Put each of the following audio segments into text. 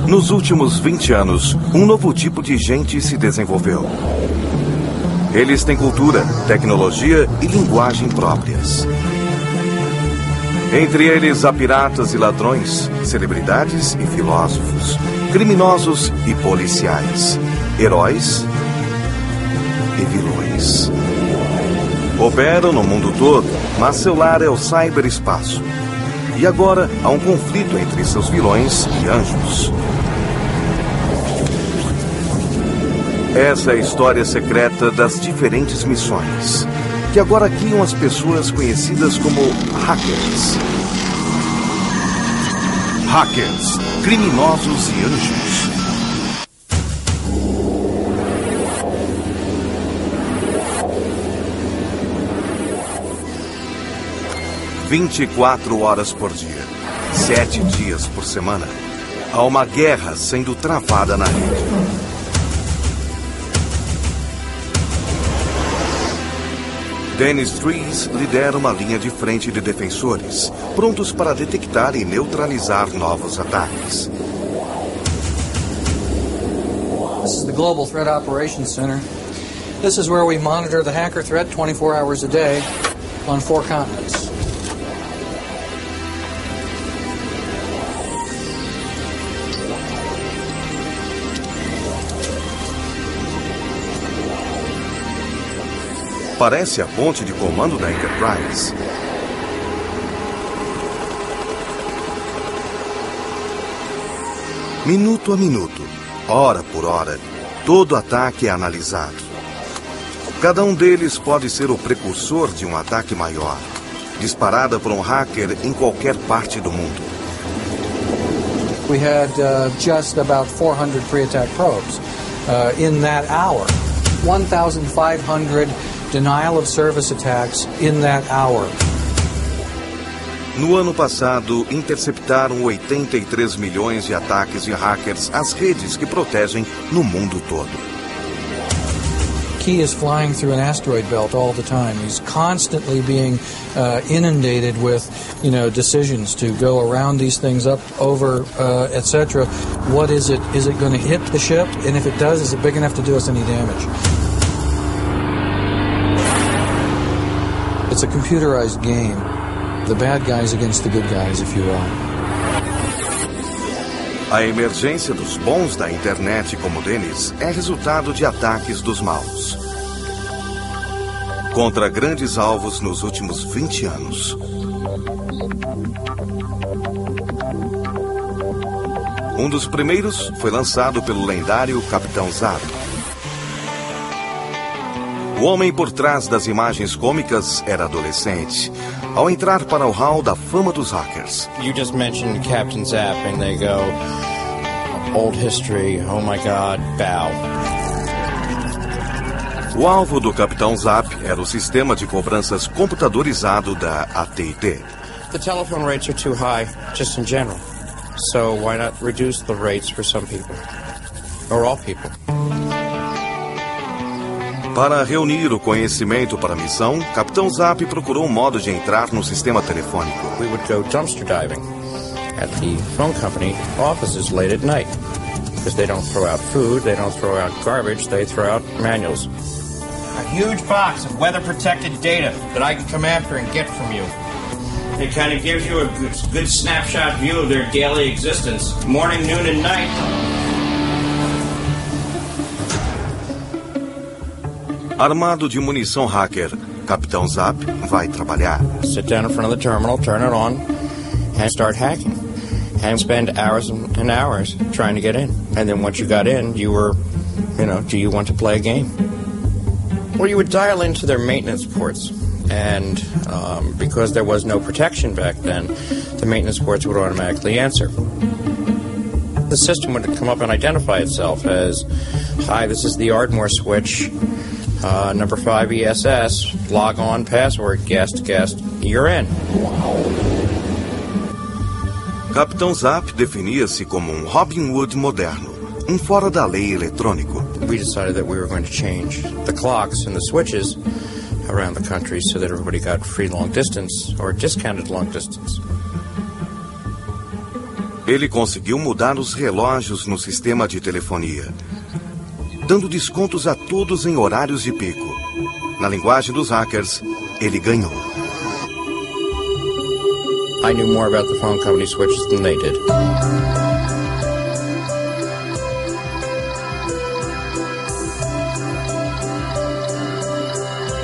Nos últimos 20 anos, um novo tipo de gente se desenvolveu. Eles têm cultura, tecnologia e linguagem próprias. Entre eles há piratas e ladrões, celebridades e filósofos, criminosos e policiais, heróis e vilões. Operam no mundo todo, mas seu lar é o ciberespaço. E agora há um conflito entre seus vilões e anjos. Essa é a história secreta das diferentes missões, que agora guiam as pessoas conhecidas como hackers. Hackers, criminosos e anjos. "24 horas por dia, 7 dias por semana, há uma guerra sendo travada na rede. Dennis Trees lidera uma linha de frente de defensores, prontos para detectar e neutralizar novos ataques. This is the Global Threat Operations Center. This is where we monitor the hacker threat 24 hours a day on 4 continents. Parece a ponte de comando da Enterprise. Minuto a minuto, hora por hora, todo ataque é analisado. Cada um deles pode ser o precursor de um ataque maior, disparada por um hacker em qualquer parte do mundo. We had just about 400 pre-attack probes. In that hour, 1,500 denial of service attacks in that hour. No ano passado, interceptaram 83 milhões de ataques de hackers às redes que protegem no mundo todo. He is flying through an asteroid belt all the time. He's constantly being inundated with, decisions to go around these things, up, over, etc. What is it? Is it going to hit the ship? And if it does, is it big enough to do us any damage? It's a computerized game. The bad guys against the good guys, if you will. A emergência dos bons da internet como Dennis é resultado de ataques dos maus. Contra grandes alvos nos últimos 20 anos. Um dos primeiros foi lançado pelo lendário Capitão Zap. O homem por trás das imagens cômicas era adolescente, ao entrar para o hall da fama dos hackers. You just mentioned Captain Zap and they go, old history, oh my God, bow. O alvo do Capitão Zap era o sistema de cobranças computadorizado da AT&T. The telephone rates are too high, just in general. So why not reduce the rates for some people? Or all people? Para reunir o conhecimento para a missão, Capitão Zap procurou um modo de entrar no sistema telefônico. We would go dumpster diving at the phone company offices late at night. Because they don't throw out food, they don't throw out garbage, they throw out manuals. A huge box of weather-protected data that I can come after and get from you. It kind of gives you a good snapshot view of their daily existence, morning, noon, and night. Armado de munição hacker, Capitão Zap vai trabalhar. Sit down in front of the terminal, turn it on, and start hacking. And spend hours and hours trying to get in. And then once you got in, you were, do you want to play a game? Well, you would dial into their maintenance ports. And because there was no protection back then, the maintenance ports would automatically answer. The system would come up and identify itself as, hi, this is the Ardmore switch. Number 5 ESS, log on, password, guest, you're in. Capitão Zap definia-se como um Robin Hood moderno, fora da lei eletrônico. We decided that we were going to change the clocks and the switches around the country so that everybody got free long distance or discounted long distance. Ele conseguiu mudar os relógios no sistema de telefonia, dando descontos a todos em horários de pico. Na linguagem dos hackers, ele ganhou. I knew more about the phone company switches than they did.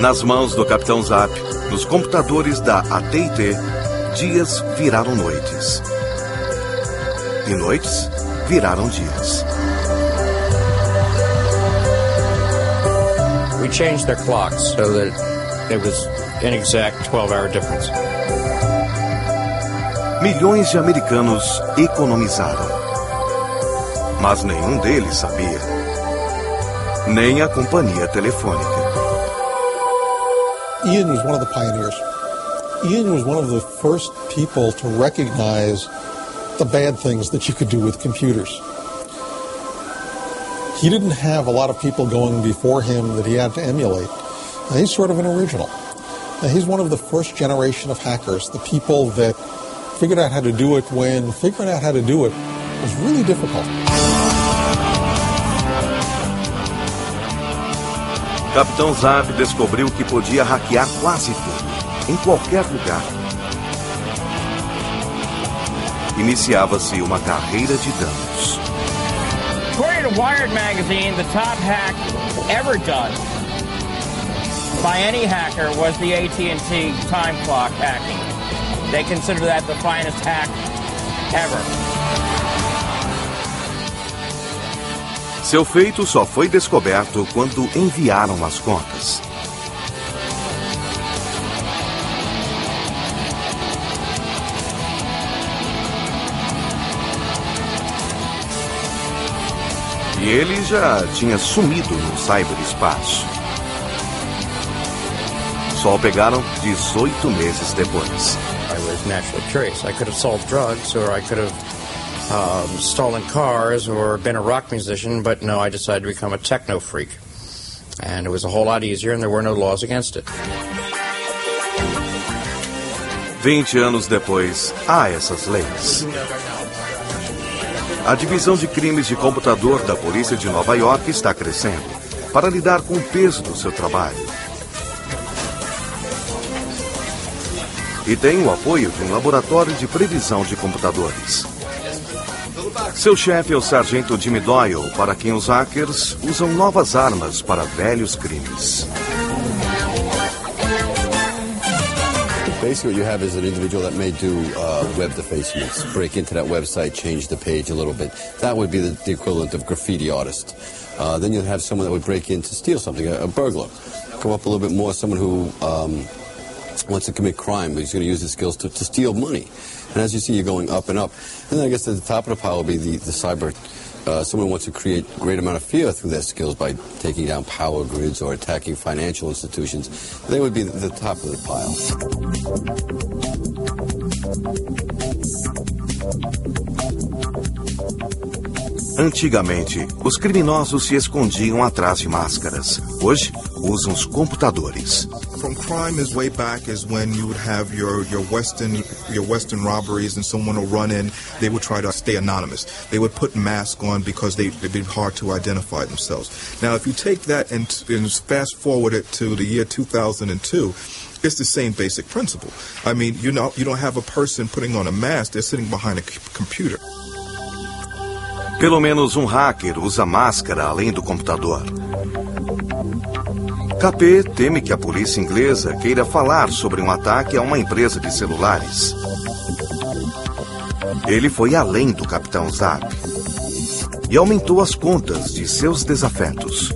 Nas mãos do Capitão Zap, nos computadores da AT&T, dias viraram noites. E noites viraram dias. We changed their clocks so that it was an exact 12-hour difference. Milhões de americanos economizaram. Mas nenhum deles sabia. Nem a companhia telefônica. Ian was one of the pioneers. Ian was one of the first people to recognize the bad things that you could do with computers. He didn't have a lot of people going before him that he had to emulate. He's sort of an original. He's one of the first generation of hackers, the people that figured out how to do it when figuring out how to do it was really difficult. Capitão Zap descobriu que podia hackear quase tudo, em qualquer lugar. Iniciava-se uma carreira de danos. According to Wired magazine, the top hack ever done by any hacker was the AT&T time clock hacking. They consider that the finest hack ever. Seu feito só foi descoberto quando enviaram as contas. E ele já tinha sumido no cyberespaço. Só o pegaram 18 meses depois. I was naturally curious. I could have sold drugs, or I could have stolen cars, or been a rock musician, but no, I decided to become a techno freak. And it was a whole lot easier, and there were no laws against it. 20 anos depois, há essas leis. A divisão de crimes de computador da polícia de Nova York está crescendo para lidar com o peso do seu trabalho. E tem o apoio de um laboratório de previsão de computadores. Seu chefe é o sargento Jimmy Doyle, para quem os hackers usam novas armas para velhos crimes. Basically, what you have is an individual that may do web defacements, break into that website, change the page a little bit. That would be the equivalent of graffiti artist. Then you'd have someone that would break in to steal something, a burglar. Go up a little bit more, someone who wants to commit crime, but he's going to use his skills to steal money. And as you see, you're going up and up. And then I guess at the top of the pile will be the cyber. Someone wants to create a great amount of fear through their skills by taking down power grids or attacking financial institutions. They would be the top of the pile. Antigamente, os criminosos se escondiam atrás de máscaras. Hoje, usam os computadores. From crime as way back as when you would have your Western robberies and someone will run in, they would try to stay anonymous. They would put masks on because it'd be hard to identify themselves. Now, if you take that and fast forward it to the year 2002, it's the same basic principle. I mean, you don't have a person putting on a mask, they're sitting behind a computer. Pelo menos um hacker usa máscara além do computador. KP teme que a polícia inglesa queira falar sobre um ataque a uma empresa de celulares. Ele foi além do Capitão Zap e aumentou as contas de seus desafetos.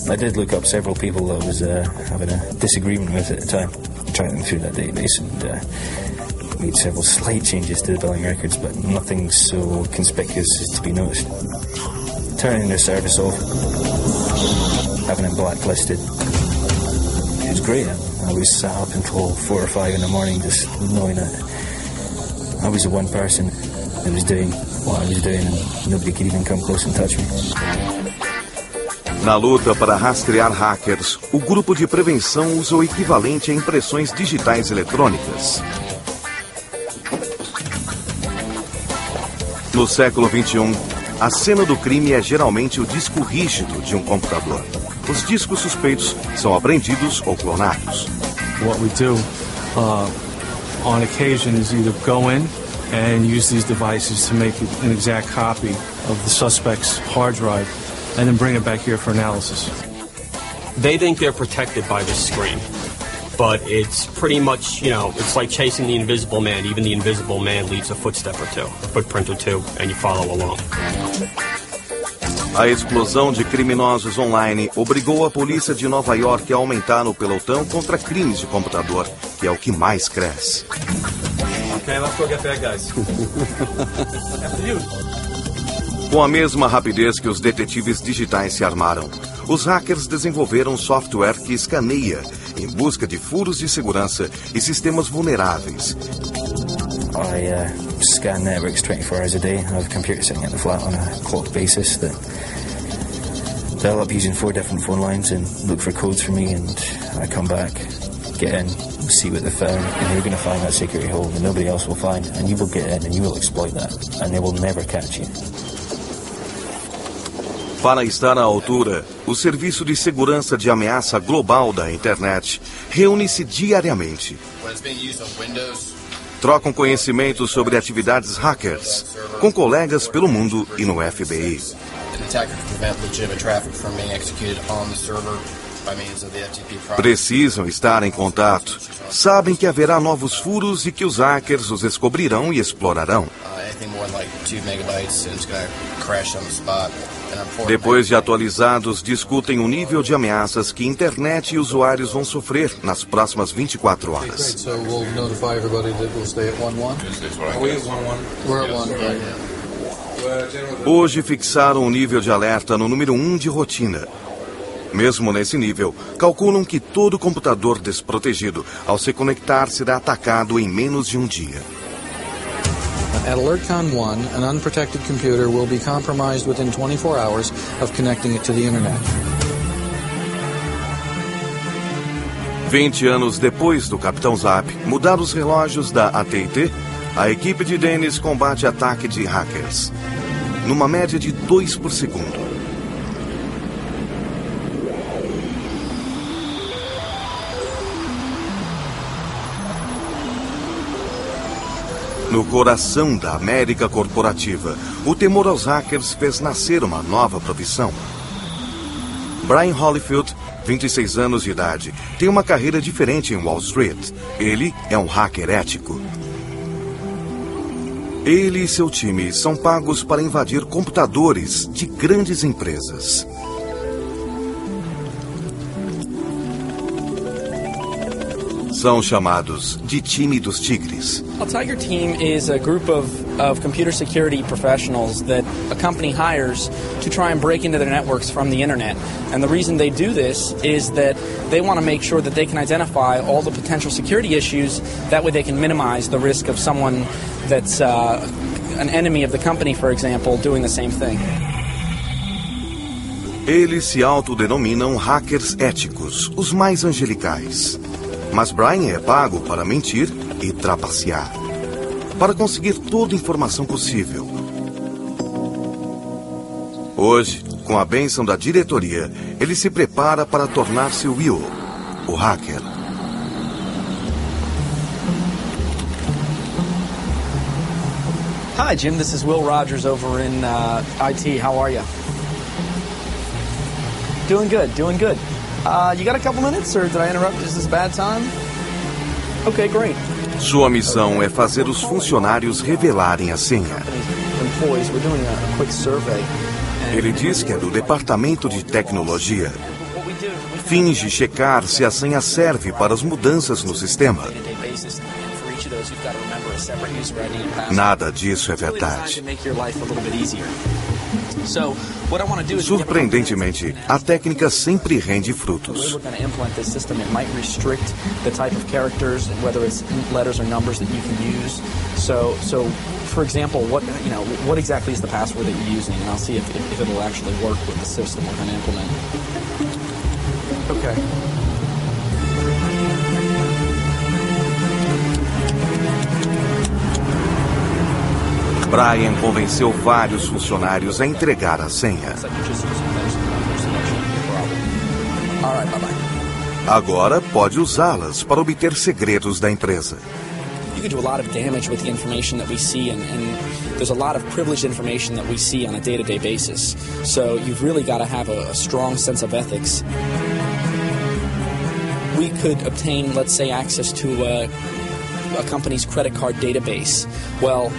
I did look up several people I was having a disagreement with at the time, trying them through that database, and made several slight changes to the billing records, but nothing so conspicuous as to be noticed. Turning their service off, having them blacklisted. It was great. I was sat up until 4 or 5 in the morning just knowing that I was the one person that was doing what I was doing and nobody could even come close and touch me. Na luta para rastrear hackers, o grupo de prevenção usa o equivalente a impressões digitais eletrônicas. No século XXI, a cena do crime é geralmente o disco rígido de um computador. Os discos suspeitos são apreendidos ou clonados. What we do on occasion is either go in and use these devices to make an exact copy of the suspect's hard drive and then bring it back here for analysis. They think they're protected by this screen, but it's pretty much, it's like chasing the invisible man. Even the invisible man leaves a footstep or two, a footprint or two, and you follow along. A explosão de criminosos online obrigou a polícia de Nova York a aumentar o pelotão contra crimes de computador, que é o que mais cresce. Okay, let's go get that, guys. Com a mesma rapidez que os detetives digitais se armaram, os hackers desenvolveram software que escaneia em busca de furos de segurança e sistemas vulneráveis. I scan networks 24 hours a day. I have a computer sitting at the flat on a clocked basis that dial up using 4 different phone lines and look for codes for me, and I come back, get in, see what they found, and you're going to find that security hole that nobody else will find, and you will get in and you will exploit that, and they will never catch you. Para estar à altura, o Serviço de Segurança de Ameaça Global da Internet reúne-se diariamente. Trocam conhecimentos sobre atividades hackers com colegas pelo mundo e no FBI. Precisam estar em contato. Sabem que haverá novos furos e que os hackers os descobrirão e explorarão. Depois de atualizados, discutem o nível de ameaças que internet e usuários vão sofrer nas próximas 24 horas. Hoje fixaram o nível de alerta no número 1 de rotina. Mesmo nesse nível, calculam que todo computador desprotegido, ao se conectar, será atacado em menos de um dia. At AlertCon 1, an unprotected computer will be compromised within 24 hours of connecting it to the internet. 20 anos depois do Capitão Zap mudar os relógios da AT&T, a equipe de Dennis combate ataque de hackers, numa média de 2 por segundo. No coração da América corporativa, o temor aos hackers fez nascer uma nova profissão. Brian Holyfield, 26 anos de idade, tem uma carreira diferente em Wall Street. Ele é um hacker ético. Ele e seu time são pagos para invadir computadores de grandes empresas. São chamados de time dos tigres. Well, Tiger Team is a group of computer security professionals that a company hires to try and break into their networks from the internet. And the reason they do this is that they want to make sure that they can identify all the potential security issues. That way they can minimize the risk of someone that's an enemy of the company, for example, doing the same thing. Eles se autodenominam hackers éticos, os mais angelicais. Mas Brian é pago para mentir e trapacear, para conseguir toda a informação possível. Hoje, com a bênção da diretoria, ele se prepara para tornar-se Will, o hacker. Hi, Jim. This is Will Rogers over in IT. How are you? Doing good, doing good. You got a couple minutes, or did I interrupt? Is this a bad time? Okay, great. Sua missão é fazer os funcionários revelarem a senha. Employees, we're doing a quick survey. Ele diz que é do departamento de tecnologia. Finge checar se a senha serve para as mudanças no sistema. Nada disso é verdade. Surpreendentemente, a técnica sempre rende frutos. For example, what exactly is the password that you're using, and I'll see if it'll actually work with the system we're going to implement. Okay. Brian convenceu vários funcionários a entregar a senha. Agora pode usá-las para obter segredos da empresa. You can do a lot of damage with the information that we see, and there's a lot of privileged information that we see on a day-to-day basis. So you've really got to have a strong sense of ethics. We could obtain, let's say, access to a company's credit card database. Well,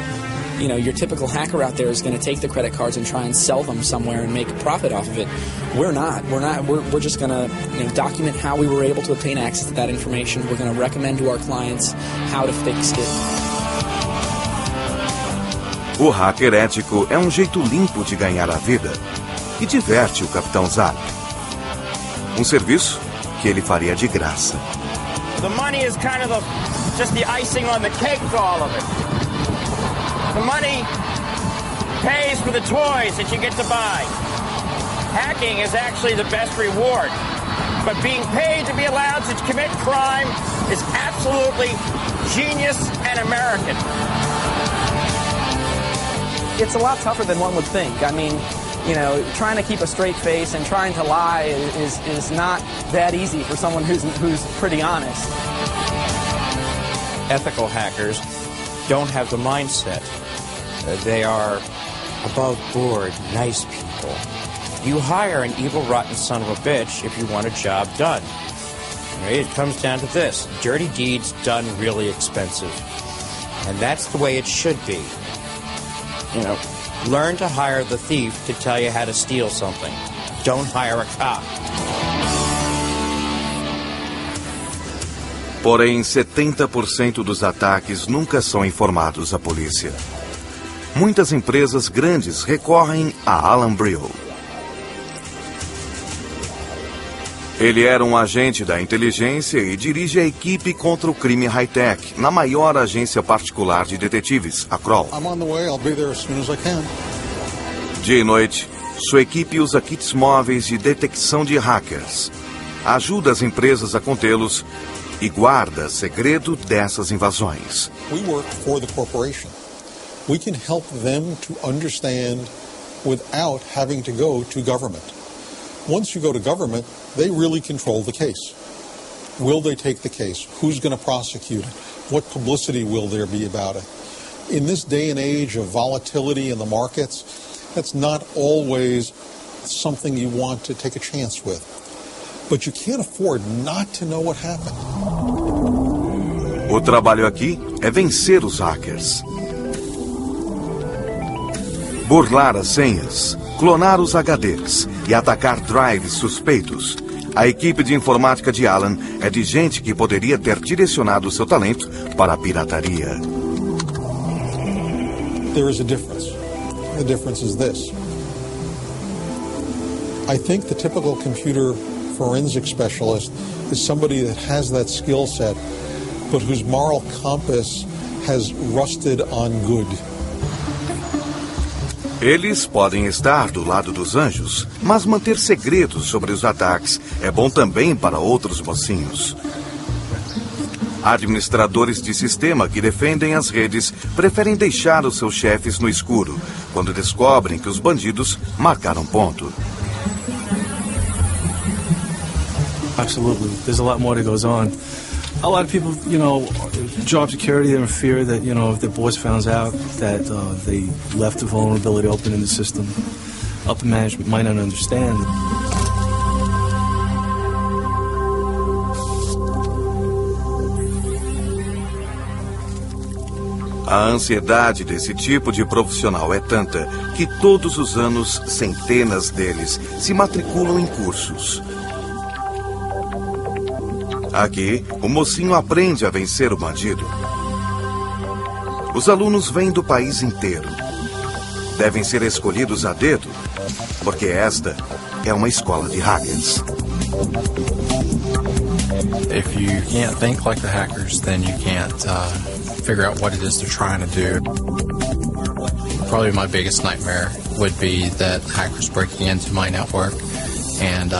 you know, your typical hacker out there is going to take the credit cards and try and sell them somewhere and make a profit off of it. We're not. We're just going to, you know, document how we were able to obtain access to that information. We're going to recommend to our clients how to fix it. O hacker ético é um jeito limpo de ganhar a vida e diverte o Capitão Zap. Um serviço que ele faria de graça. The money is kind of just the icing on the cake for all of it. The money pays for the toys that you get to buy. Hacking is actually the best reward. But being paid to be allowed to commit crime is absolutely genius and American. It's a lot tougher than one would think. I mean, you know, trying to keep a straight face and trying to lie is not that easy for someone who's pretty honest. Ethical hackers don't have the mindset. They are above board, nice people. You hire an evil, rotten son of a bitch if you want a job done. It comes down to this. Dirty deeds done really expensive. And that's the way it should be. You know, learn to hire the thief to tell you how to steal something. Don't hire a cop. Porém, 70% dos ataques nunca são informados à polícia. Muitas empresas grandes recorrem a Alan Brill. Ele era um agente da inteligência e dirige a equipe contra o crime high-tech na maior agência particular de detetives, a Kroll. Dia e noite, sua equipe usa kits móveis de detecção de hackers, ajuda as empresas a contê-los e guarda segredo dessas invasões. We work for the corporation. We can help them to understand without having to go to government. Once you go to government, they really control the case. Will they take the case? Who's going to prosecute it? What publicity will there be about it? In this day and age of volatility in the markets, that's not always something you want to take a chance with. But you can't afford not to know what happened. O trabalho aqui é vencer os hackers. Burlar as senhas, clonar os HDs e atacar drives suspeitos. A equipe de informática de Alan é de gente que poderia ter direcionado seu talento para a pirataria. There is a difference. The difference is this. I think the typical computer forensic specialist is somebody that has that skill set, but whose moral compass has rusted on good. Eles podem estar do lado dos anjos, mas manter segredos sobre os ataques é bom também para outros mocinhos. Administradores de sistema que defendem as redes preferem deixar os seus chefes no escuro quando descobrem que os bandidos marcaram ponto. Absolutely. There's a lot more that goes on. A lot of people, you know, job security, they're in fear that, you know, if their boss finds out that they left a vulnerability open in the system, upper management might not understand. A ansiedade desse tipo de profissional é tanta que todos os anos centenas deles se matriculam em cursos. Aqui, o mocinho aprende a vencer o bandido. Os alunos vêm do país inteiro. Devem ser escolhidos a dedo, porque esta é uma escola de hackers. If you can't think like the hackers, then you can't figure out what it is they're trying to do. Probably my biggest nightmare would be that hackers breaking into my network and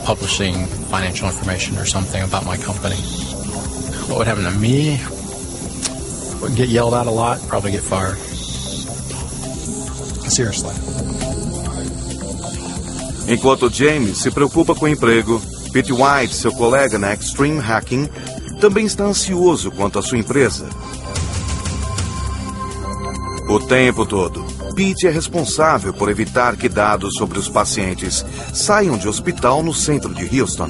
publishing financial information or something about my company. What would happen to me? Would get yelled at a lot, probably get fired. Seriously. Enquanto James se preocupa com o emprego, Pete White, seu colega na Extreme Hacking, também está ansioso quanto à sua empresa. O tempo todo, Pete é responsável por evitar que dados sobre os pacientes saiam de hospital no centro de Houston.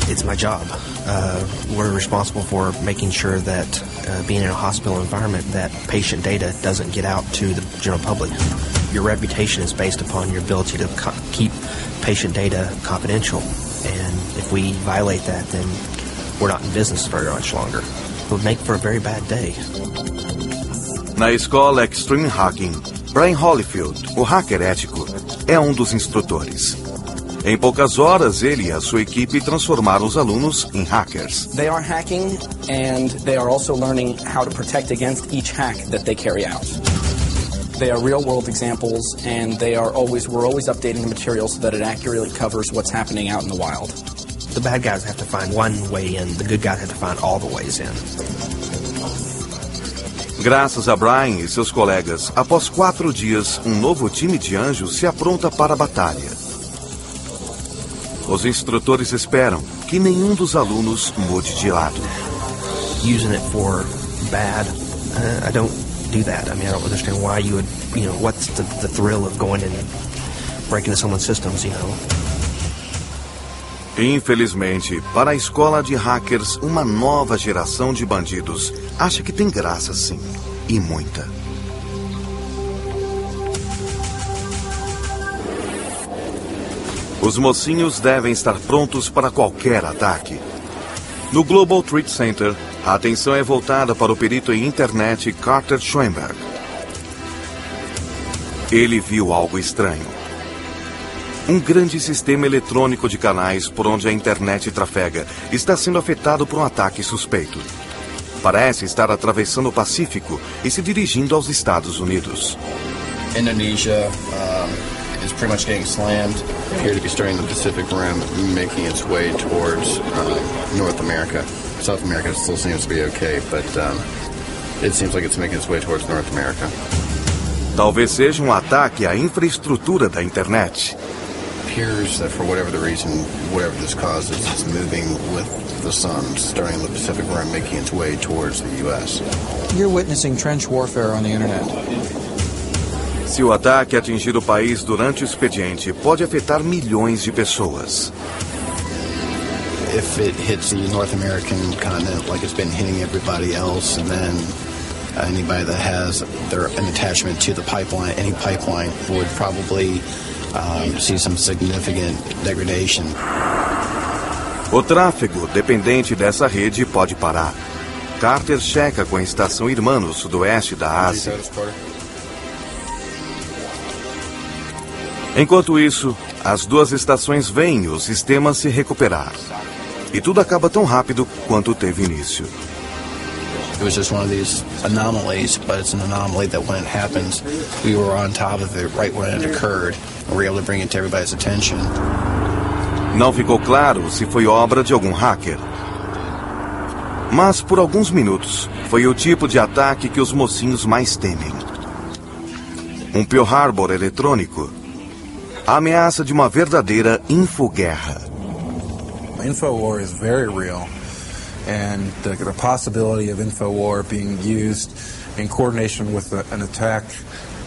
It's my job. We're responsible for making sure that being in a hospital environment, that patient data doesn't get out to the general public. Your reputation is based upon your ability to keep patient data confidential. And if we violate that, then we're not in business very much longer. It would make for a very bad day. Na escola Extreme Hacking, Brian Holyfield, o hacker ético, é um dos instrutores. Em poucas horas, ele e a sua equipe transformaram os alunos em hackers. They are hacking and they are also learning how to protect against each hack that they carry out. They are real-world examples, and we're always updating the material so that it accurately covers what's happening out in the wild. The bad guys have to find one way in, the good guys have to find all the ways in. Graças a Brian e seus colegas, após 4 dias, um novo time de anjos se apronta para a batalha. Os instrutores esperam que nenhum dos alunos mude de lado. Using it for bad, I don't do that. I mean, I don't understand why you would, what's the thrill of going and breaking into someone's systems, Infelizmente, para a escola de hackers, uma nova geração de bandidos acha que tem graça sim, e muita. Os mocinhos devem estar prontos para qualquer ataque. No Global Trade Center, a atenção é voltada para o perito em internet Carter Schoenberg. Ele viu algo estranho. Um grande sistema eletrônico de canais por onde a internet trafega está sendo afetado por um ataque suspeito. Parece estar atravessando o Pacífico e se dirigindo aos Estados Unidos. Indonesia is pretty much getting slammed. Appear to be starting the Pacific Rim, making its way towards North America. South America still seems to be okay, but it seems like it's making its way towards North America. Talvez seja um ataque à infraestrutura da internet. Appears that for whatever the reason, whatever this causes, it's moving with the sun, starting the Pacific Rim, making its way towards the U.S. You're witnessing trench warfare on the internet. Se o ataque atingir o país durante o expediente, pode afetar milhões de pessoas. If it hits the North American continent like it's been hitting everybody else, and then anybody that has an attachment to the pipeline, any pipeline, would probably see some significant degradation. O tráfego dependente dessa rede pode parar. Carter checa com a estação irmã no sudoeste da Ásia. Enquanto isso, as 2 estações veem o sistema se recuperar. E tudo acaba tão rápido quanto teve início. It was just one of these anomalies, but it's an anomaly that when it happens, we were on top of it right when it occurred, and we were able to bring it to everybody's attention. Não ficou claro se foi obra de algum hacker. Mas por alguns minutos, foi o tipo de ataque que os mocinhos mais temem. Um Pearl Harbor eletrônico. A ameaça de uma verdadeira infoguerra. InfoWar is very real, and the possibility of InfoWar being used in coordination with an attack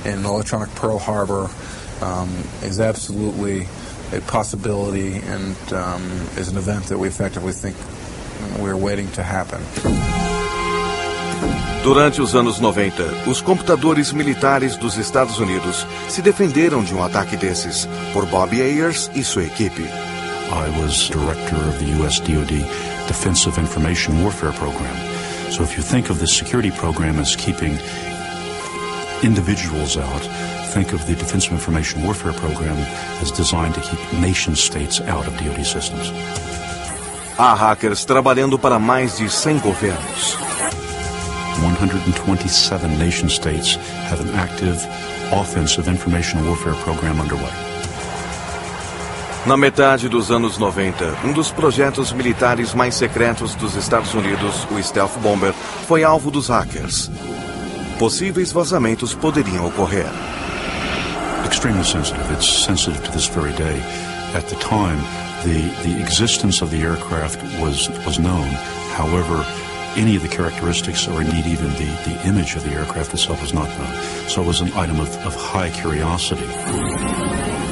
in electronic Pearl Harbor is absolutely a possibility, and is an event that we effectively think we're waiting to happen. Durante os anos 90, os computadores militares dos Estados Unidos se defenderam de um ataque desses por Bob Ayers e sua equipe. I was director of the U.S. DoD Defensive Information Warfare Program. So if you think of the security program as keeping individuals out, think of the Defensive Information Warfare Program as designed to keep nation-states out of DoD systems. Há hackers trabalhando para mais de 100 governos. 127 nation-states have an active offensive information warfare program underway. Na metade dos anos 90, um dos projetos militares mais secretos dos Estados Unidos, o Stealth Bomber, foi alvo dos hackers. Possíveis vazamentos poderiam ocorrer. extremely sensitive. It's sensitive to this very day. At the time, the existence of the aircraft was known. However, any of the characteristics, or indeed even the image of the aircraft itself, was not known. So it was an item of high curiosity.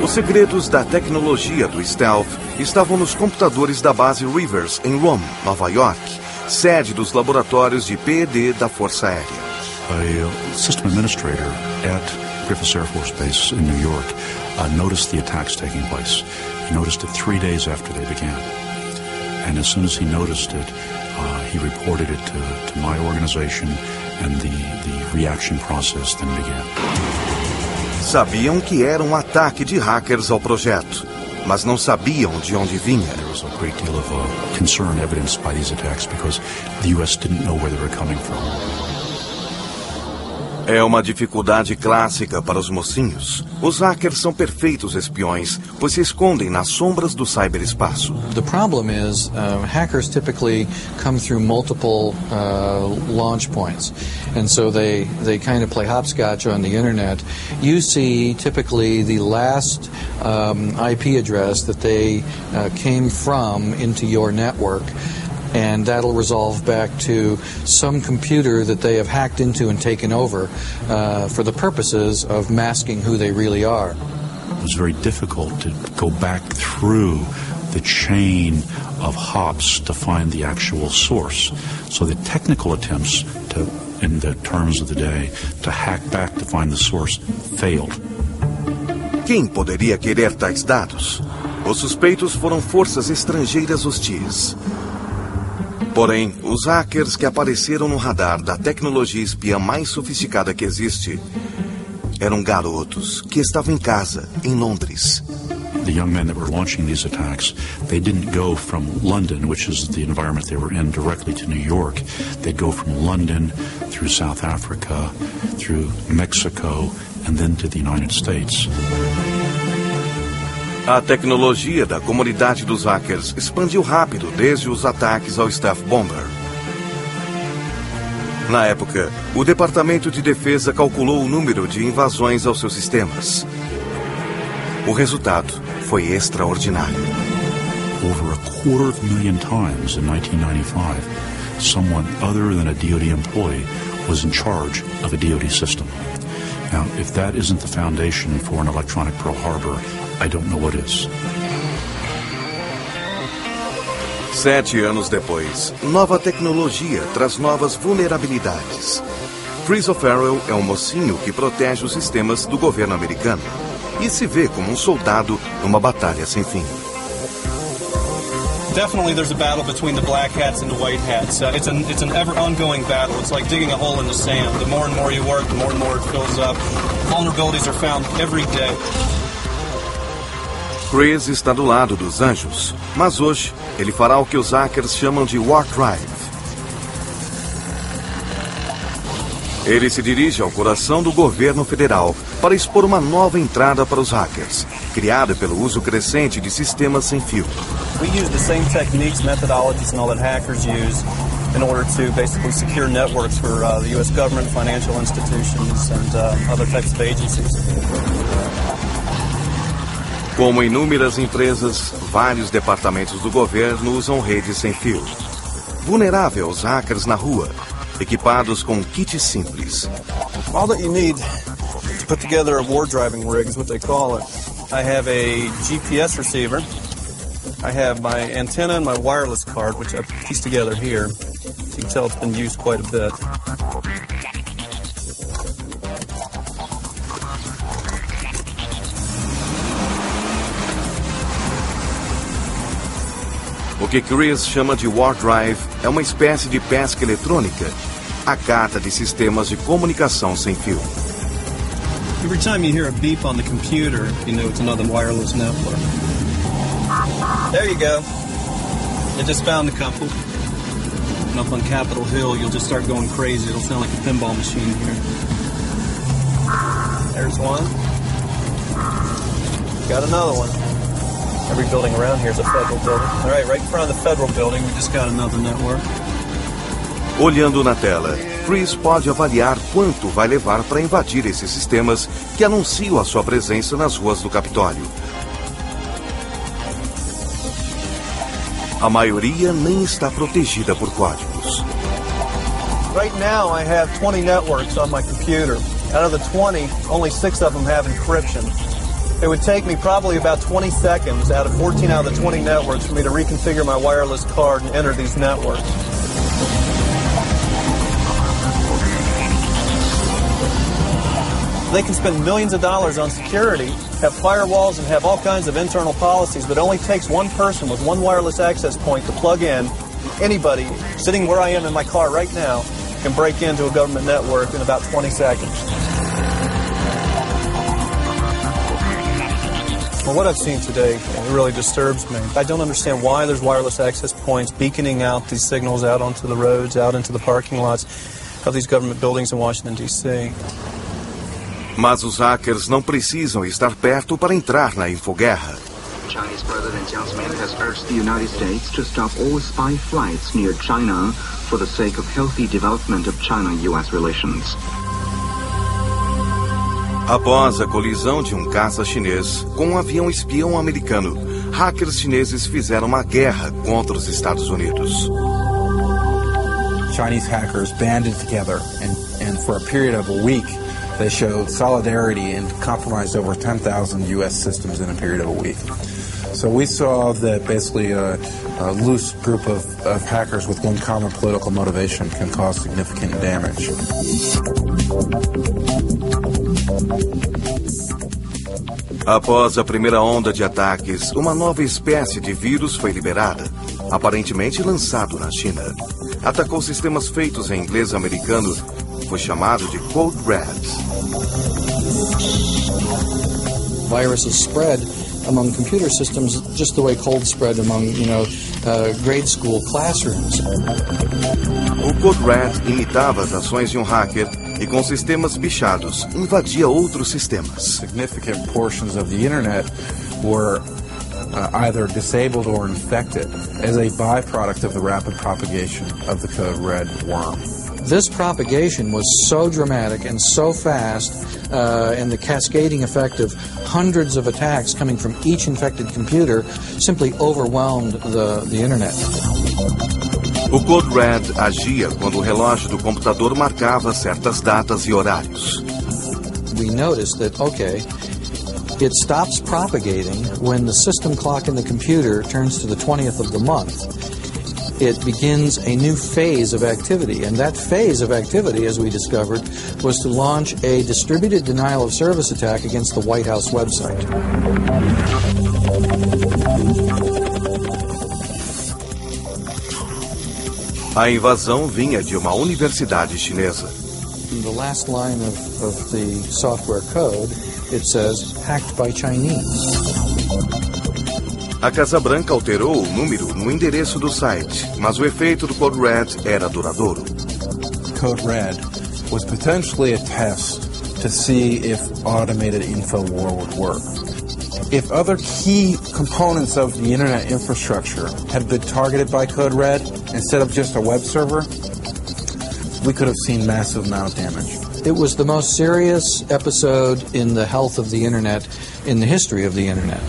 Os segredos da tecnologia do stealth estavam nos computadores da base Rivers, em Rome, Nova York, sede dos laboratórios de P&D da Força Aérea. A system administrator at Griffiths Air Force Base in New York noticed the attacks taking place. He noticed it 3 days after they began. And as soon as he noticed it, he reported it to my organization, and the reaction process then began. Sabiam que era ataque de hackers ao projeto, mas não sabiam de onde vinha. There was a great deal of concern evidenced by these attacks because the U.S. didn't know where they were coming from. É uma dificuldade clássica para os mocinhos. Os hackers são perfeitos espiões, pois se escondem nas sombras do cyberespaço. The problem is hackers typically come through multiple launch points, and so they kind of play hopscotch on the internet. You see typically the last IP address that they came from into your network, and that'll resolve back to some computer that they have hacked into and taken over for the purposes of masking who they really are. It was very difficult to go back through the chain of hops to find the actual source. So the technical attempts to, in the terms of the day, to hack back to find the source failed. Quem poderia querer tais dados? Os suspeitos foram forças estrangeiras hostis. Porém, os hackers que apareceram no radar da tecnologia espiã mais sofisticada que existe eram garotos que estavam em casa, em Londres. The young men that were launching these attacks, they didn't go from London, which is the environment they were in, directly to New York. They'd go from London through South Africa, through Mexico, and then to the United States. A tecnologia da comunidade dos hackers expandiu rápido desde os ataques ao Staff Bomber. Na época, o Departamento de Defesa calculou o número de invasões aos seus sistemas. O resultado foi extraordinário. Over 250,000 times in 1995, someone other than a DoD employee was in charge of a DoD system. Now, if that isn't the foundation for an electronic Pearl Harbor, I don't know what is. 7 anos depois, nova tecnologia traz novas vulnerabilidades. Chris O'Farrell é um mocinho que protege os sistemas do governo americano e se vê como um soldado numa batalha sem fim. Definitely there's a battle between the black hats and the white hats. It's an ever ongoing battle. It's like digging a hole in the sand. The more and more you work, the more and more it fills up. Vulnerabilities are found every day. Chris está do lado dos Anjos, mas hoje ele fará o que os hackers chamam de War Drive. Ele se dirige ao coração do governo federal para expor uma nova entrada para os hackers, criada pelo uso crescente de sistemas sem fio. We use the same techniques, methodologies, and all that hackers use in order to basically secure networks for the U.S. government, financial institutions, and other types of agencies. Como inúmeras empresas, vários departamentos do governo usam redes sem fio. Vulnerável aos hackers na rua, equipados com kits simples. All that you need to put together a war driving rig is what they call it. I have a GPS receiver. I have my antenna and my wireless card, which I've pieced together here. You can tell it's been used quite a bit. O que Chris chama de War Drive é uma espécie de pesca eletrônica, a cata de sistemas de comunicação sem fio. Every time you hear a beep on the computer, you know it's another wireless network. There you go. I just found a couple. And up on Capitol Hill, you'll just start going crazy. It'll sound like a pinball machine here. There's one. Got another one. Every building around here is a federal building. All right in front of the federal building, we just got another network. Olhando na tela, Chris pode avaliar quanto vai levar para invadir esses sistemas que anunciam a sua presença nas ruas do Capitólio. A maioria nem está protegida por códigos. Right now I have 20 networks on my computer. Out of the 20, only 6 of them have encryption. It would take me probably about 20 seconds out of 14 out of the 20 networks for me to reconfigure my wireless card and enter these networks. They can spend millions of dollars on security, have firewalls, and have all kinds of internal policies, but it only takes one person with one wireless access point to plug in. Anybody sitting where I am in my car right now can break into a government network in about 20 seconds. Well, what I've seen today really disturbs me. I don't understand why there's wireless access points beaconing out these signals out onto the roads, out into the parking lots of these government buildings in Washington, D.C. Mas os hackers não precisam estar perto para entrar na infoguerra. Chinese President Jiang Zemin has urged the United States to stop all spy flights near China for the sake of healthy development of China-US relations. Após a colisão de um caça chinês com um avião espião americano, hackers chineses fizeram uma guerra contra os Estados Unidos. Chinese hackers banded together and for a period of a week they showed solidarity and compromised over 10,000 U.S. systems in a period of a week. So we saw that basically a loose group of hackers with one common political motivation can cause significant damage. Após a primeira onda de ataques, uma nova espécie de vírus foi liberada, aparentemente lançado na China. Atacou sistemas feitos em inglês americano, foi chamado de Code Red. Viruses spread among computer systems just the way cold spread among, grade school classrooms. O Code Red imitava as ações de um hacker e com sistemas bichados invadia outros sistemas. Significant portions of the internet were either disabled or infected as a byproduct of the rapid propagation of the Code Red worm. This propagation was so dramatic and so fast, and the cascading effect of hundreds of attacks coming from each infected computer simply overwhelmed the internet. O Code Red agia quando o relógio do computador marcava certas datas e horários. We noticed that, it stops propagating when the system clock in the computer turns to the 20th of the month. It begins a new phase of activity, and that phase of activity, as we discovered, was to launch a distributed denial of service attack against the White House website. A invasão vinha de uma universidade chinesa. In the last line of the software code, it says, hacked by Chinese. A Casa Branca alterou o número no endereço do site, mas o efeito do Code Red era duradouro. Code Red was potentially a test to see if automated info war would work. If other key components of the internet infrastructure had been targeted by Code Red instead of just a web server, we could have seen massive amount of damage. It was the most serious episode in the health of the internet in the history of the internet.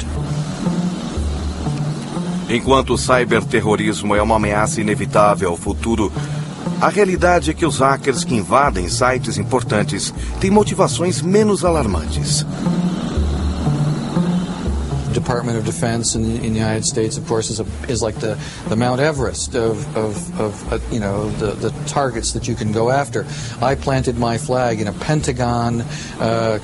Enquanto o ciberterrorismo é uma ameaça inevitável ao futuro, a realidade é que os hackers que invadem sites importantes têm motivações menos alarmantes. Department of Defense in the United States, of course, is like the Mount Everest of the targets that you can go after. I planted my flag in a Pentagon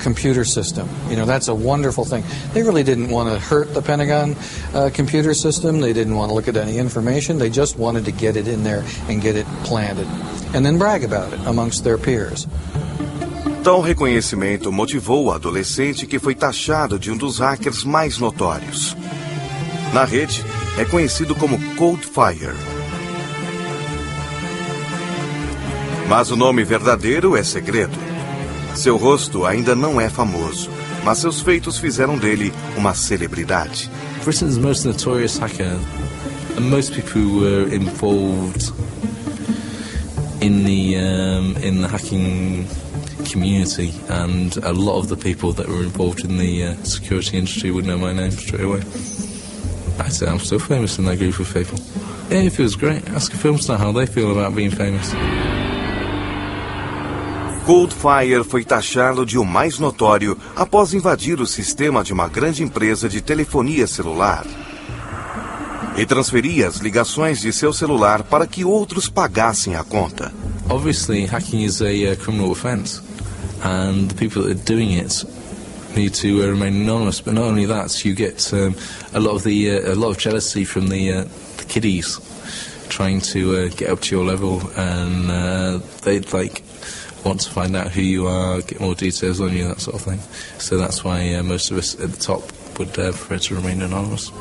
computer system. That's a wonderful thing. They really didn't want to hurt the Pentagon computer system. They didn't want to look at any information. They just wanted to get it in there and get it planted, and then brag about it amongst their peers. Tal reconhecimento motivou o adolescente que foi taxado de um dos hackers mais notórios. Na rede, é conhecido como Codefire. Mas o nome verdadeiro é segredo. Seu rosto ainda não é famoso, mas seus feitos fizeram dele uma celebridade. Britain's most notorious hacker, and most people who were involved in the hacking community, and a lot of the people that were involved in the security industry would know my name straight away. I'd say I'm still famous in that group of people. Yeah, it feels great. Ask a film star how they feel about being famous. Coldfire foi taxado de o mais notório após invadir o sistema de uma grande empresa de telefonia celular e transferir as ligações de seu celular para que outros pagassem a conta. Obviously, hacking is a criminal offence, and the people that are doing it need to remain anonymous. But not only that, you get a lot of jealousy from the kiddies trying to get up to your level, and they'd want to find out who you are, get more details on you, that sort of thing. So that's why most of us at the top would prefer to remain anonymous.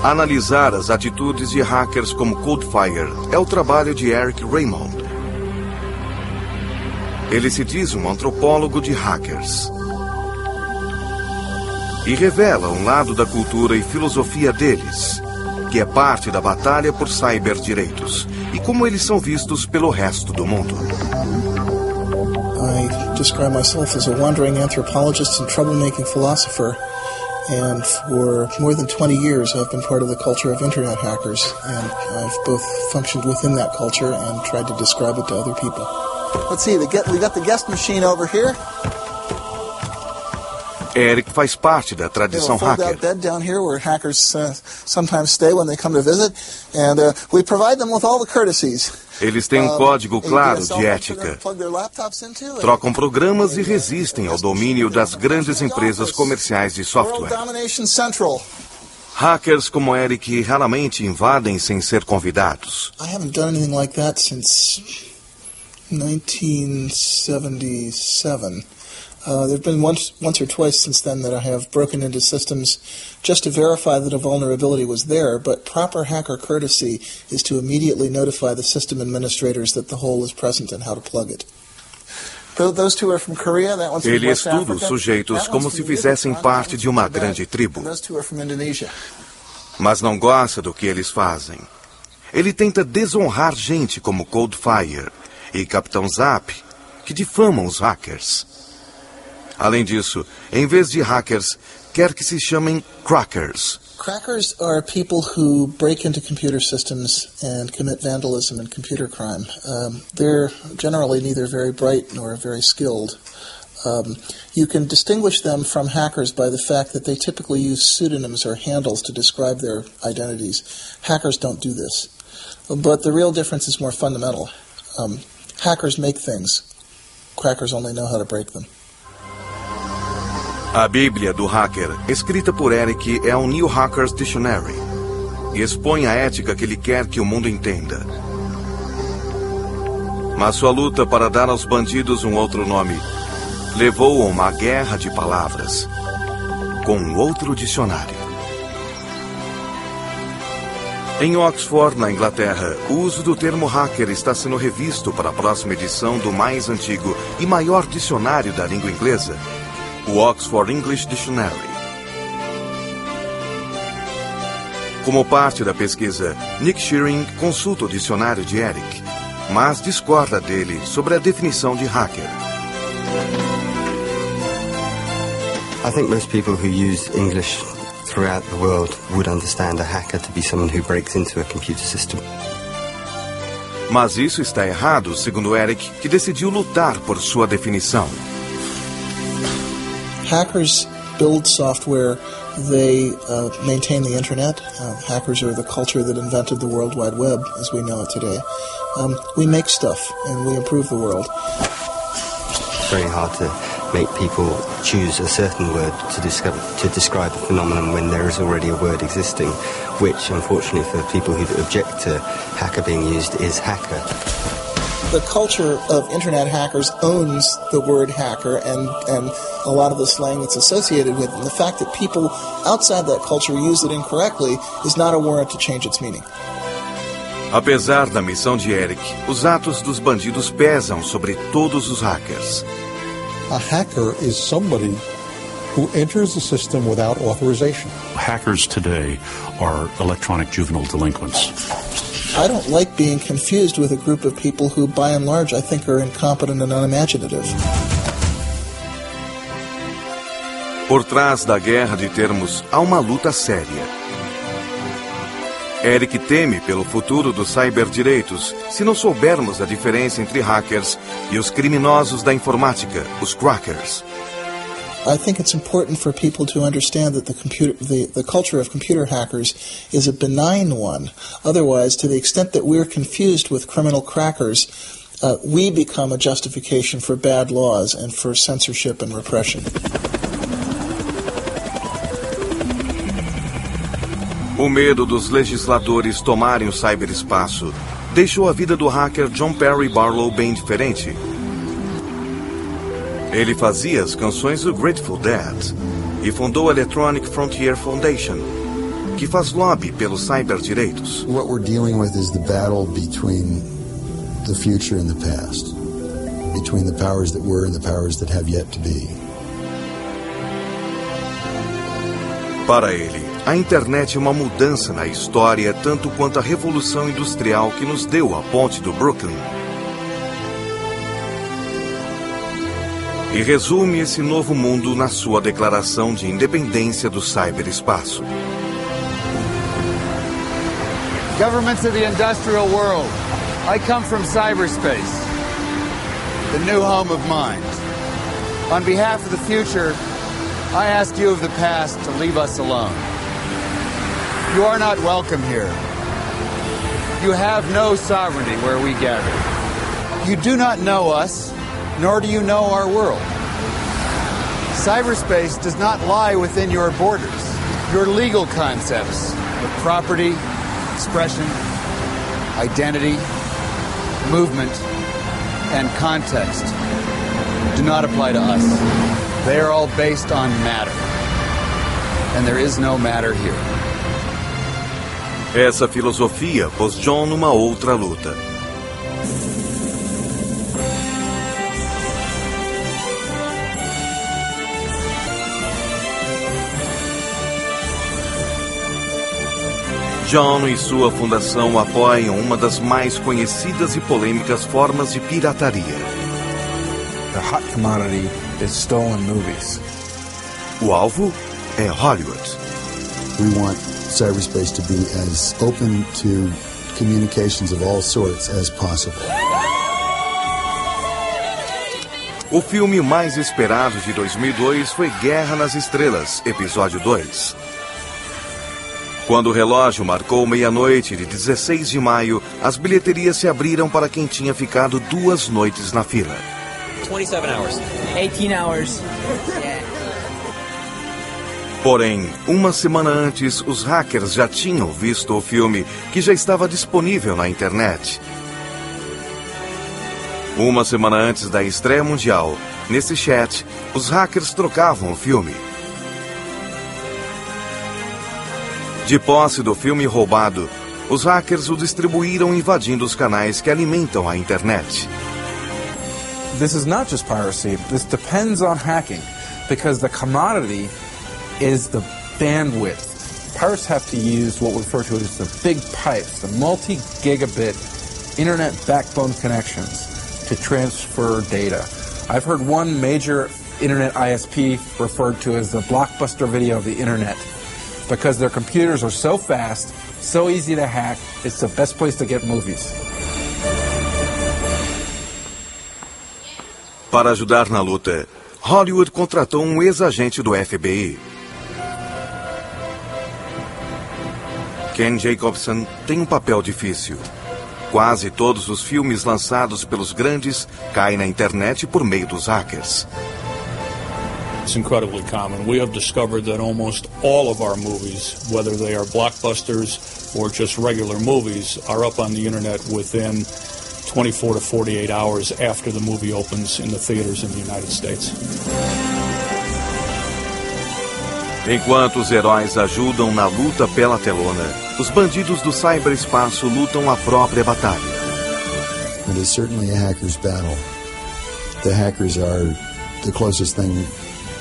Analisar as atitudes de hackers como Coldfire é o trabalho de Eric Raymond. Ele se diz um antropólogo de hackers e revela um lado da cultura e filosofia deles, que é parte da batalha por cyberdireitos e como eles são vistos pelo resto do mundo. I describe myself as a wandering anthropologist and troublemaking philosopher, and for more than 20 years I've been part of the culture of internet hackers, and I've both functioned within that culture and tried to describe it to other people. Let's see, we got the guest machine over here. Eric faz parte da tradição hacker. Bed down here where hackers sometimes stay when they come to visit, and we provide them with all the courtesies. Eles têm um código claro de ética. Trocam programas e resistem ao domínio das grandes empresas comerciais de software. Hackers como Eric raramente invadem sem ser convidados. I haven't done anything like that since 1977. There have been once or twice since then that I have broken into systems just to verify that a vulnerability was there, but proper hacker courtesy is to immediately notify the system administrators that the hole is present and how to plug it. Those two are from Korea, that one's from Ele West estuda os Africa. sujeitos como se fizessem parte de uma grande tribo, Those two are from Indonesia. mas não gosta do que eles fazem. Ele tenta desonrar gente como Coldfire e Capitão Zap, que difamam os hackers. Além disso, em vez de hackers, quer que se chamem crackers. Crackers are people who break into computer systems and commit vandalism and computer crime. They're generally neither very bright nor very skilled. You can distinguish them from hackers by the fact that they typically use pseudonyms or handles to describe their identities. Hackers don't do this. But the real difference is more fundamental. Hackers make things. Crackers only know how to break them. A Bíblia do hacker, escrita por Eric, é um New Hacker's Dictionary e expõe a ética que ele quer que o mundo entenda. Mas sua luta para dar aos bandidos um outro nome levou a uma guerra de palavras com um outro dicionário. Em Oxford, na Inglaterra, o uso do termo hacker está sendo revisto para a próxima edição do mais antigo e maior dicionário da língua inglesa, o Oxford English Dictionary. Como parte da pesquisa, Nick Shearing consulta o dicionário de Eric, mas discorda dele sobre a definição de hacker. I think most people who use English throughout the world would understand a hacker to be someone who breaks into a computer system. Mas isso está errado, segundo Eric, que decidiu lutar por sua definição. Hackers build software, they maintain the internet. Hackers are the culture that invented the World Wide Web as we know it today. We make stuff and we improve the world. It's very hard to make people choose a certain word to describe a phenomenon when there is already a word existing, which unfortunately for people who object to hacker being used is hacker. The culture of internet hackers owns the word hacker and a lot of the slang that's associated with it. And the fact that people outside that culture use it incorrectly is not a warrant to change its meaning. Apesar da missão de Eric, os atos dos bandidos pesam sobre todos os hackers. A hacker is somebody who enters the system without authorization. Hackers today are electronic juvenile delinquents. I don't like being confused with a group of people who, by and large, I think are incompetent and unimaginative. Por trás da guerra de termos, há uma luta séria. Eric teme pelo futuro dos cyberdireitos se não soubermos a diferença entre hackers e os criminosos da informática, os crackers. I think it's important for people to understand that the culture of computer hackers is a benign one. Otherwise, to the extent that we're confused with criminal crackers, we become a justification for bad laws and for censorship and repression. O medo dos legisladores tomarem o cyberespaço deixou a vida do hacker John Perry Barlow bem diferente. Ele fazia as canções do Grateful Dead e fundou a Electronic Frontier Foundation, que faz lobby pelos cyberdireitos. What we're dealing with is the battle between the future and the past, between the powers that were and the powers that have yet to be. Para ele, a internet é uma mudança na história tanto quanto a revolução industrial que nos deu a ponte do Brooklyn. E resume esse novo mundo na sua declaração de independência do cyberespaço. Governments of the industrial world, I come from cyberspace, the new home of mind. On behalf of the future, I ask you of the past to leave us alone. You are not welcome here. You have no sovereignty where we gather. You do not know us, nor do you know our world. Cyberspace does not lie within your borders. Your legal concepts of property, expression, identity, movement, and context do not apply to us. They are all based on matter. And there is no matter here. Essa filosofia pôs John numa outra luta. John e sua fundação apoiam uma das mais conhecidas e polêmicas formas de pirataria. The hot commodity is stolen movies. O alvo é Hollywood. We want cyberspace to be as open to communications of all sorts as possible. O filme mais esperado de 2002 foi Guerra nas Estrelas, episódio 2. Quando o relógio marcou meia-noite de 16 de maio, as bilheterias se abriram para quem tinha ficado 2 noites na fila. 27 hours. 18 hours. Porém, uma semana antes, os hackers já tinham visto o filme, que já estava disponível na internet. Uma semana antes da estreia mundial, nesse chat, os hackers trocavam o filme. De posse do filme roubado, os hackers o distribuíram invadindo os canais que alimentam a internet. This is not just piracy. This depends on hacking, because the commodity is the bandwidth. Pirates have to use what we refer to as the big pipes, the multi-gigabit internet backbone connections to transfer data. I've heard one major internet ISP referred to as the blockbuster video of the internet, because their computers are so fast, so easy to hack, it's the best place to get movies. Para ajudar na luta, Hollywood contratou um ex-agente do FBI. Ken Jacobson tem um papel difícil. Quase todos os filmes lançados pelos grandes caem na internet por meio dos hackers. It's incredibly common. We have discovered that almost all of our movies, whether they are blockbusters or just regular movies, are up on the internet within 24 to 48 hours after the movie opens in the theaters in the United States. Enquanto os heróis ajudam na luta pela telona, os bandidos do cyberespaço lutam a própria batalha. It is certainly a hacker's battle. The hackers are the closest thing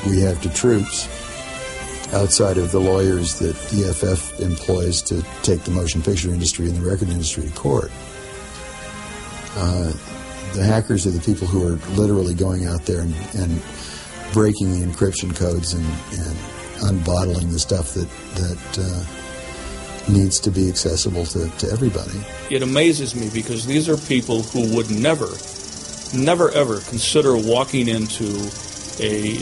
we have to troops, outside of the lawyers that EFF employs to take the motion picture industry and the record industry to court. The hackers are the people who are literally going out there and breaking the encryption codes and unbottling the stuff that needs to be accessible to everybody. It amazes me because these are people who would never ever consider walking into a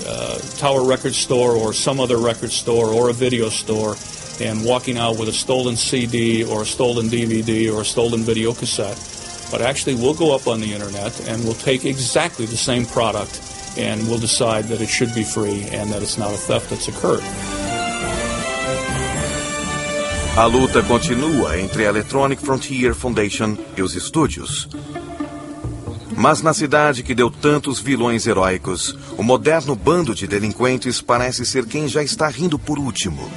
Tower record store or some other record store or a video store and walking out with a stolen CD or a stolen DVD or a stolen video cassette. But actually we'll go up on the internet and we'll take exactly the same product and we'll decide that it should be free and that it's not a theft that's occurred. A luta continua entre a Electronic Frontier Foundation e os estúdios. Mas na cidade que deu tantos vilões heróicos, o moderno bando de delinquentes parece ser quem já está rindo por último.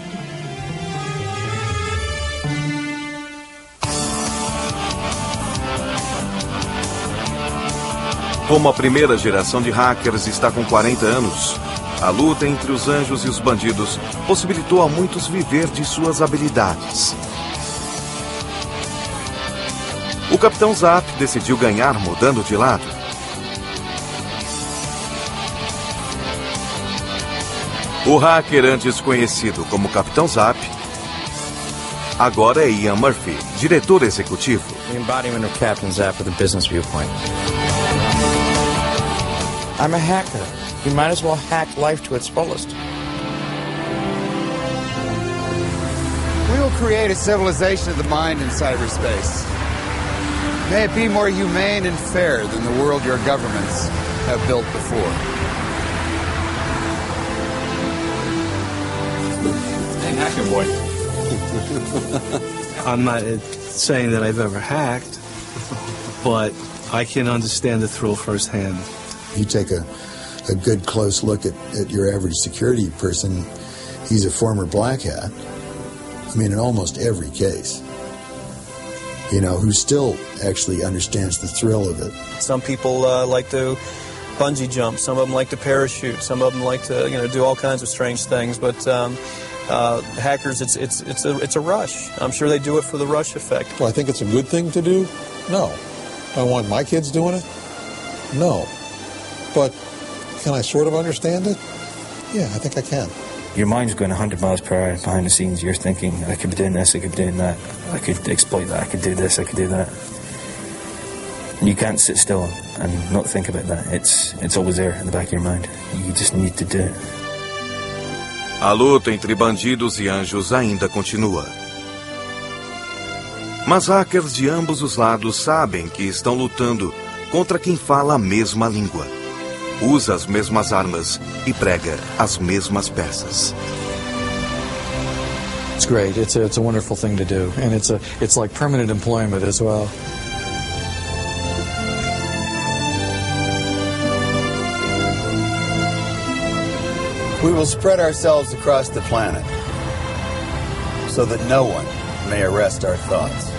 Como a primeira geração de hackers está com 40 anos, a luta entre os anjos e os bandidos possibilitou a muitos viver de suas habilidades. O Capitão Zap decidiu ganhar mudando de lado. O hacker antes conhecido como Capitão Zap, agora é Ian Murphy, diretor executivo. The embodiment of Captain Zap with a business viewpoint. I'm a hacker. You might as well hack life to its fullest. We will create a civilization of the mind in cyberspace. May it be more humane and fair than the world your governments have built before. Hey, hacker boy. I'm not saying that I've ever hacked, but I can understand the thrill firsthand. You take a good close look at your average security person, he's a former black hat. I mean, in almost every case. You know, who still actually understands the thrill of it. Some people like to bungee jump. Some of them like to parachute. Some of them like to, do all kinds of strange things. But hackers, it's a rush. I'm sure they do it for the rush effect. Do I think it's a good thing to do? No. Do I want my kids doing it? No. But can I sort of understand it? Yeah, I think I can. Your mind's going 100 miles per hour behind the scenes. You're thinking, I could be doing this, I could be doing that, I could exploit that, I could do this, I could do that. You can't sit still and not think about that. It's always there in the back of your mind. You just need to do it. A luta entre bandidos e anjos ainda continua. Mas hackers de ambos os lados sabem que estão lutando contra quem fala a mesma língua, usa as mesmas armas e prega as mesmas peças. It's great. It's a wonderful thing to do, and it's like permanent employment as well. We will spread ourselves across the planet so that no one may arrest our thoughts.